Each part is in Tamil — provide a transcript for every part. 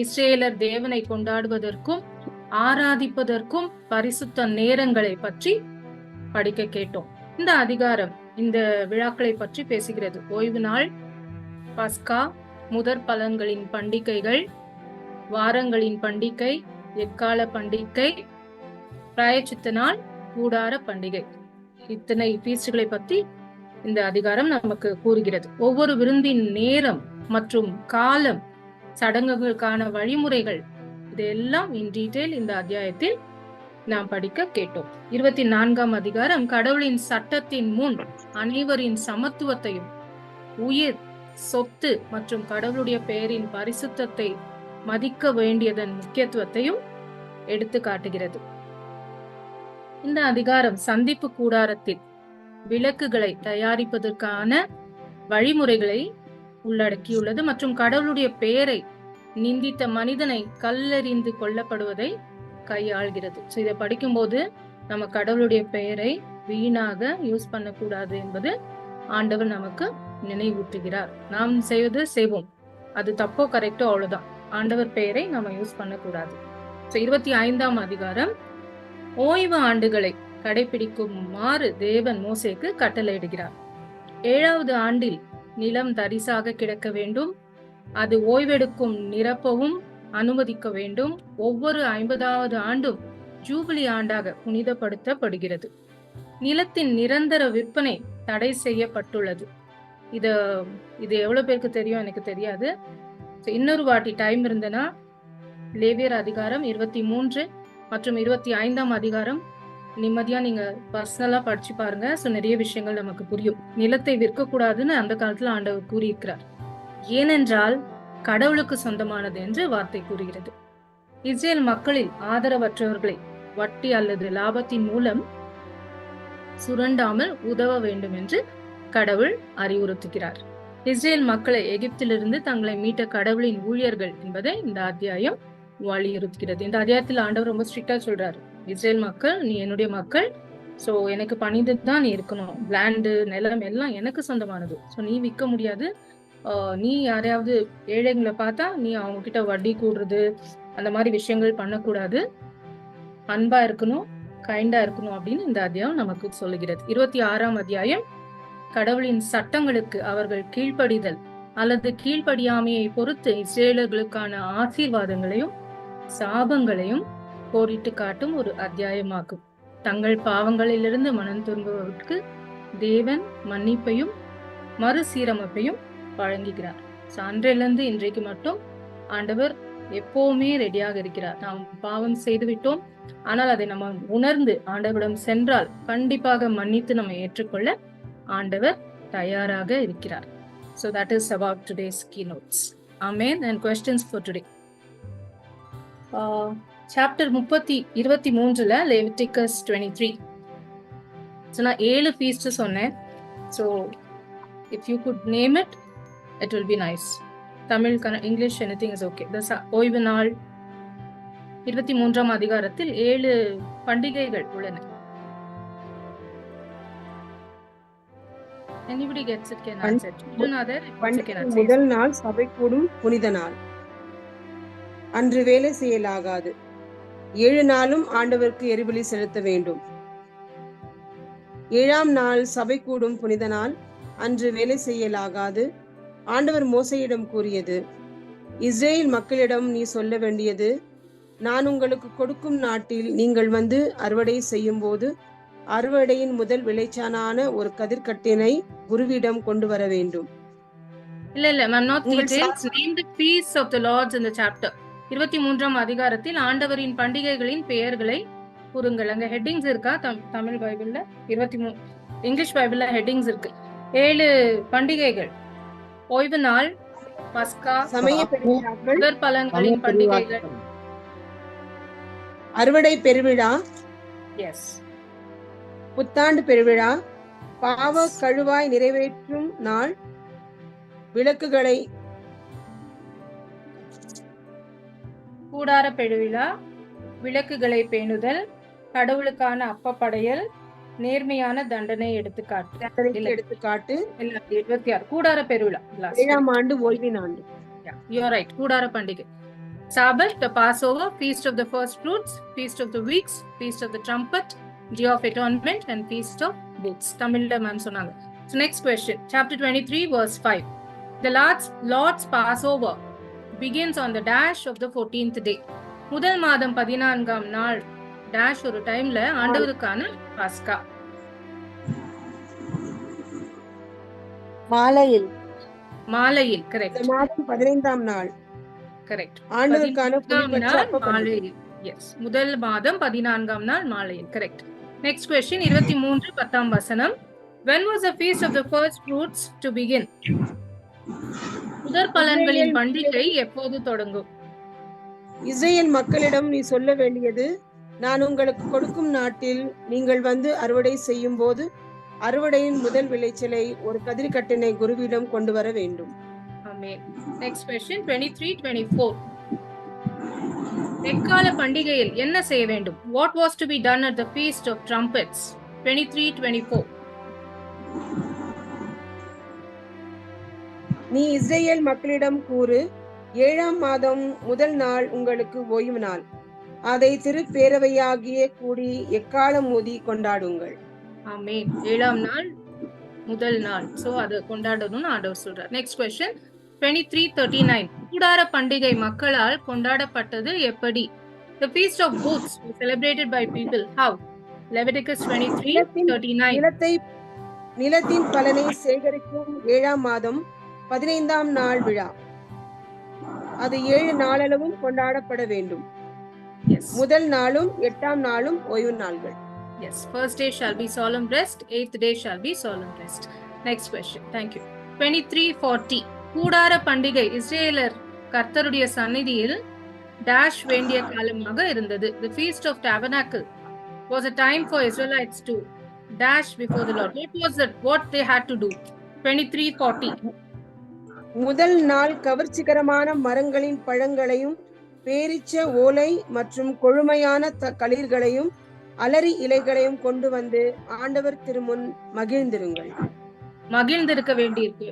இஸ்ரேலர் தேவனை கொண்டாடுவதற்கும் ஆராதிப்பதற்கும் பரிசுத்த நேரங்களை பற்றி படிக்க கேட்டோம். இந்த அதிகாரம் இந்த விழாக்களை பற்றி பேசுகிறது. ஓய்வு நாள், பஸ்கா, முதற் பலன்களின் பண்டிகைகள், வாரங்களின் பண்டிகை, எக்கால பண்டிகை, பிராயச்சித்த நாள், கூடார பண்டிகை, இத்தனை பீஸ்டுகளை பற்றி இந்த அதிகாரம் நமக்கு கூறுகிறது. ஒவ்வொரு விருந்தின் நேரம் மற்றும் காலம், சடங்குகளுக்கான வழிமுறைகள், இதெல்லாம் இன் டீடைல் இந்த அத்தியாயத்தில் நாம் படிக்க கேட்டோம். 24ஆம் அதிகாரம் கடவுளின் சட்டத்தின் முன் அனைவரின் சமத்துவத்தையும், உயிர், சொத்து மற்றும் கடவுளுடைய பெயரின் பரிசுத்தத்தை மதிக்க வேண்டியதன் முக்கியத்துவத்தையும் எடுத்து காட்டுகிறது. இந்த அதிகாரம் சந்திப்பு கூடாரத்தில் விளக்குகளை தயாரிப்பதற்கான வழிமுறைகளை உள்ளடக்கியுள்ளது மற்றும் கடவுளுடைய பெயரை நிந்தித்த மனிதனை கல்லெறிந்து கொல்லப்படுவதை கையாள்கிறது. ஸோ இதை படிக்கும்போது நம்ம கடவுளுடைய பெயரை வீணாக யூஸ் பண்ணக்கூடாது என்பது ஆண்டவர் நமக்கு நினைவூட்டுகிறார். நாம் செய்வோம், அது தப்போ கரெக்டோ அவ்வளவுதான். ஆண்டவர் பெயரை நம்ம யூஸ் பண்ணக்கூடாது. ஸோ 25ஆம் அதிகாரம் ஓய்வு ஆண்டுகளை கடைபிடிக்குமாறு தேவன் மோசேக்கு கட்டளையிடுகிறார். 7வது ஆண்டில் நிலம் தரிசாக கிடக்க வேண்டும், அது ஓய்வெடுக்கும் நிரப்பவும் அனுமதிக்க வேண்டும். ஒவ்வொரு 50வது ஆண்டும் ஜூபிலி ஆண்டாக புனிதப்படுத்தப்படுகிறது. நிலத்தின் நிரந்தர விற்பனை தடை செய்யப்பட்டுள்ளது. இது எவ்வளவு பேருக்கு தெரியும் எனக்கு தெரியாது. இன்னொரு வாட்டி டைம் இருந்தனா லேவியர் அதிகாரம் 23 மற்றும் 25ஆம் அதிகாரம் நிம்மதியா நீங்க பர்சனலா படிச்சு பாருங்க. சோ நிறைய விஷயங்கள் நமக்கு புரியும். நிலத்தை விற்க கூடாதுன்னு அந்த காலத்துல ஆண்டவர் கூறியிருக்கிறார். ஏனென்றால் கடவுளுக்கு சொந்தமானது என்று வார்த்தை கூறுகிறது. இஸ்ரேல் மக்களில் ஆதரவற்றவர்களை வட்டி அல்லது லாபத்தின் மூலம் சுரண்டாமல் உதவ வேண்டும் என்று கடவுள் அறிவுறுத்துகிறார். இஸ்ரேல் மக்களை எகிப்திலிருந்து தங்களை மீட்ட கடவுளின் ஊழியர்கள் என்பதை இந்த அத்தியாயம் வலியுறுத்துகிறது. இந்த அத்தியாயத்தில் ஆண்டவர் ரொம்ப ஸ்ட்ரிக்டா சொல்றாரு, இஸ்ரேல் மக்கள், நீ என்னுடைய மக்கள், சோ எனக்கு பணிந்துதான் நீ இருக்கணும். லேண்டு, நிலம் எல்லாம் எனக்கு சொந்தமானது. சோ நீ விற்க முடியாது. நீ யாரையாவது ஏழைங்களை பார்த்தா நீ அவங்க கிட்ட வட்டி கூடுறது அந்த மாதிரி விஷயங்கள் பண்ணக்கூடாது. அன்பா இருக்கணும், கைண்டா இருக்கணும் அப்படின்னு இந்த அத்தியாயம் நமக்கு சொல்லுகிறது. 26ஆம் அத்தியாயம் கடவுளின் சட்டங்களுக்கு அவர்கள் கீழ்ப்படிதல் அல்லது கீழ்ப்படியாமையை பொறுத்து இஸ்ரேலர்களுக்கான ஆசீர்வாதங்களையும் சாபங்களையும் கோடிட்டு காட்டும் ஒரு அத்தியாயமாகும். தங்கள் பாவங்களிலிருந்து மனம் திரும்புவதற்கு தேவன் மன்னிப்பையும் மறுசீரமைப்பையும் வழங்குகிறார். அன்றையிலிருந்து இன்றைக்கு மட்டும் ஆண்டவர் எப்பவுமே ரெடியாக இருக்கிறார். நாம் பாவம் செய்து விட்டோம், ஆனால் அதை நம்ம உணர்ந்து ஆண்டவரிடம் சென்றால் கண்டிப்பாக மன்னித்து நம்ம ஏற்றுக்கொள்ள ஆண்டவர் தயாராக இருக்கிறார். So that is about today's keynotes. Amen. And questions for today. Chapter 23ல Leviticus 23. So நான் 7 feast சொன்னேன். So if you could name it, it will be nice. Tamil, English, anything is okay. ஓய்வு நாள் 23ஆம் அதிகாரத்தில் 7 பண்டிகைகள் உள்ளன. Anybody gets it can answer. முதல் நாள் சபை கூடும் புனித நாள். அன்று வேலை செய்யலாகாது. 7 நாளும் ஆண்டவருக்கு எரிபலி செலுத்த வேண்டும். 7ஆம் நாள் சபை கூடும் புனித நாள். அன்று வேலை செய்யலாகாது. ஆண்டவர் மோசேயிடம் கூறியது, இஸ்ரேல் மக்களிடம் நீ சொல்ல வேண்டியது, நான் உங்களுக்கு கொடுக்கும் நாட்டில் நீங்கள் வந்து அறுவடை செய்யும் போது அறுவடையின் முதல் விளைச்சானான ஒரு கதிர்கட்டினை குருவிடம் கொண்டு வர வேண்டும். இல்ல ma'am, not details. Name the feasts of the Lords in the chapter. 23ஆம் அதிகாரத்தில் ஆண்டவரின் பண்டிகைகளின் பெயர்களை கூறுங்கள். அங்க ஹெட்டிங்ஸ் இருக்கா? தமிழ் பைபிள்ல 23, இங்கிலீஷ் பைபிள்ல ஹெட்டிங்ஸ் இருக்கு. 7 பண்டிகைகள்: ஓய்வு நாள், பஸ்கா, சமய பெருவிழாக்கள், முதற் பலன்களின் பண்டிகைகள், அறுவடை பெருவிழா, எஸ், புத்தாண்டு பெருவிழா, பாவ கழுவாய் நிறைவேற்றும் நாள், விளக்குகளை, கூடார பெருவிழா, விளக்குகளை பேணுதல், கடவுளுக்கான அப்பப்படையல், நேர்மையான தண்டனை எடுத்துக்காட்டு. 26 கூடார பெருவிழா, 7ஆம் ஆண்டு ஓய்வின் ஆண்டு. You are right. கூடார பண்டிகை Sabbath, the Passover, Feast of the First Fruits, Feast of the Weeks, Feast of the Trumpet, Day of Atonement, and Feast of Booths. Tamil ma'am sonanga. So next question, chapter 23, verse 5. The Lord's Passover begins on the dash of the 14th day. முதல் மாதம் 14ஆம் நாள் dash ஒரு டைம்ல ஆண்டவருக்கான பாஸ்கா. மாலையில். கரெக்ட். மாதம் 15ஆம் நாள். கரெக்ட். ஆண்டவருக்கான மாலையில். எஸ், முதல் மாதம் 14ஆம் நாள் மாலையில். கரெக்ட். நெக்ஸ்ட் क्वेश्चन 23 10ஆம் வசனம். When was the feast of the first fruits to begin? முதற் பலன்களின் பண்டிகை எப்போது தொடங்கும்? இஸ்ரவேல் மக்களிடம் நீ சொல்ல வேண்டியது, நான் உங்களுக்கு கொடுக்கும் நாட்டில் நீங்கள் வந்து அறுவடை செய்யும் போது அறுவடையின் முதல் விளைச்சலை ஒரு கதிர்கட்டினை குருவிடம் கொண்டு வர வேண்டும். ஆமென். Next question 23-24. எக்கால பண்டிகையில் என்ன செய்ய வேண்டும்? What was to be done at the feast of trumpets? 23-24. நீ இஸ்ரவேல் மக்களிடம் கூறு, 7ஆம் மாதம் முதல் நாள் உங்களுக்கு ஓய்வு நாள். அதை திருப்பேரவையாகிய கூடி எக்காலம் ஊதி கொண்டாடுங்கள். ஆமென். 7ஆம் நாள் முதல் நாள். சோ அது கொண்டாடணும்னு ஆண்டவர் சொல்றார். Next question 23-39. கூடார பண்டிகை மக்களால் கொண்டாடப்பட்டது எப்படி? The feast of booths was celebrated by people. How? Leviticus 23:39. நிலத்தின் பலனை சேகரிக்கும் 7ஆம் மாதம் 15ஆம் நாள் விழா. அது 7 நாளளவும் கொண்டாடப்பட வேண்டும். முதல் நாளும் 8ஆம் நாளும் ஓய்வு நாள்கள். Yes, first day shall be solemn rest, 8th day shall be solemn rest. Next question. Thank you. 23:40. கூடார பண்டிகை இஸ்ரேலர் கர்த்தருடைய சந்நிதியில் dash வேண்டிய காலமாக இருந்தது. The feast of tabernacle was a time for Israelites to dash before the Lord. What they had to do? 23:40. முதல் நாள் கவர்ச்சிகரமான மரங்களின் பழங்களையும் பேரிச்ச ஓலை மற்றும் கொழுமையான களிர்களையும் அலரி இலைகளையும் கொண்டு வந்து ஆண்டவர் திருமுன் மகிழ்ந்திருங்கள். மகிழ்ந்திருக்க வேண்டியிருக்கு.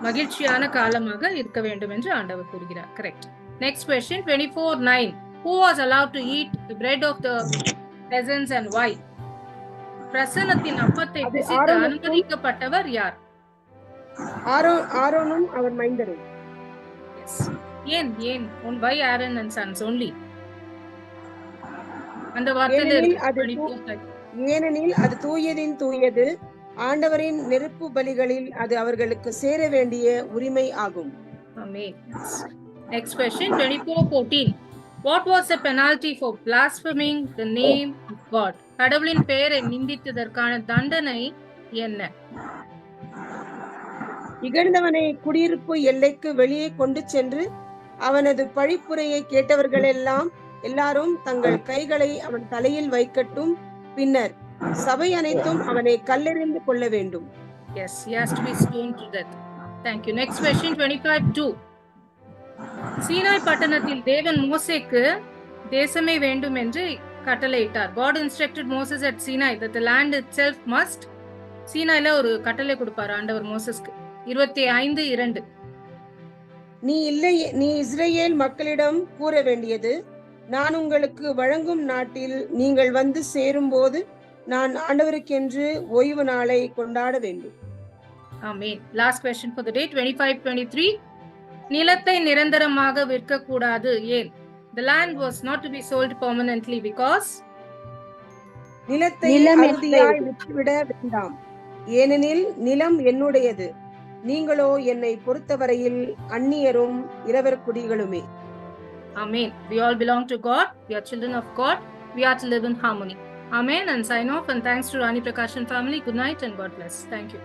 மகிழ்ச்சியான காலமாக இருக்க வேண்டும் என்று ஆண்டவர் கூறுகிறார். Correct. Next question 24:9. Who was allowed to eat the bread of the presence and why? பிரசன்னத்தின் அப்பத்தை புசிக்க அனுமதிக்கப்பட்டவர் யார்? ஆரோனும் அவர் மைந்தரும். ஏன் why Aaron and sons only? அந்த வார்த்தையில் ஏனெனில் அது தூயதின் தூயது, ஆண்டவரின் நெருப்பு பலிகளில் அது அவர்களுக்கு சேர வேண்டிய உரிமை ஆகும். ஆமென். Next question 24:14. What was the penalty for blaspheming the name of God? கடவுளின் பெயரை நிந்தித்ததற்கான தண்டனை என்ன? இகழ்ந்தவனை குடியிருப்பு எல்லைக்கு வெளியே கொண்டு சென்று அவனது பழிப்புரையை கேட்டவர்கள் எல்லாரும் தங்கள் கைகளை அவன் தலையில் வைக்கட்டும். பின்னர் சபை அனைத்தும் அவனை கல்லெறிந்து கொள்ள வேண்டும். Yes, he has to be stoned to death. Thank you. Next question 25:2. Sinai பட்டணத்தில் தேவன் மோசேக்கு தேசமே வேண்டும் என்று கட்டளையிட்டார். God instructed Moses at Sinai that the land itself must. சீனாயில ஒரு கட்டளை கொடுப்பார் ஆண்டவர் மோசஸ்க்கு. 25:2. நீ இஸ்ரவேல் மக்களிடம் கூற வேண்டியது, நான் உங்களுக்கு வழங்கும் நாட்டில் நீங்கள் வந்து சேரும் போது நான் ஆண்டவருக்கென்று ஓய்வு நாளை கொண்டாட வேண்டும். ஆமென். Last question for the day 25:23. நிலத்தை நிரந்தரமாக விற்க கூடாது. ஏன்? The land was not to be sold permanently because நிலத்தை அறுதியாய் விட்டுவிட வேண்டாம், ஏனெனில் நிலம் என்னுடையது, நீங்களோ என்னை பொறுத்தவரையில் அந்நியரும் இரவர் குடிகளுமே. Amen. We all belong to God. We are children of God. We are to live in harmony. Amen. And sign off. And thanks to Rani Prakash and family. Good night and God bless. Thank you.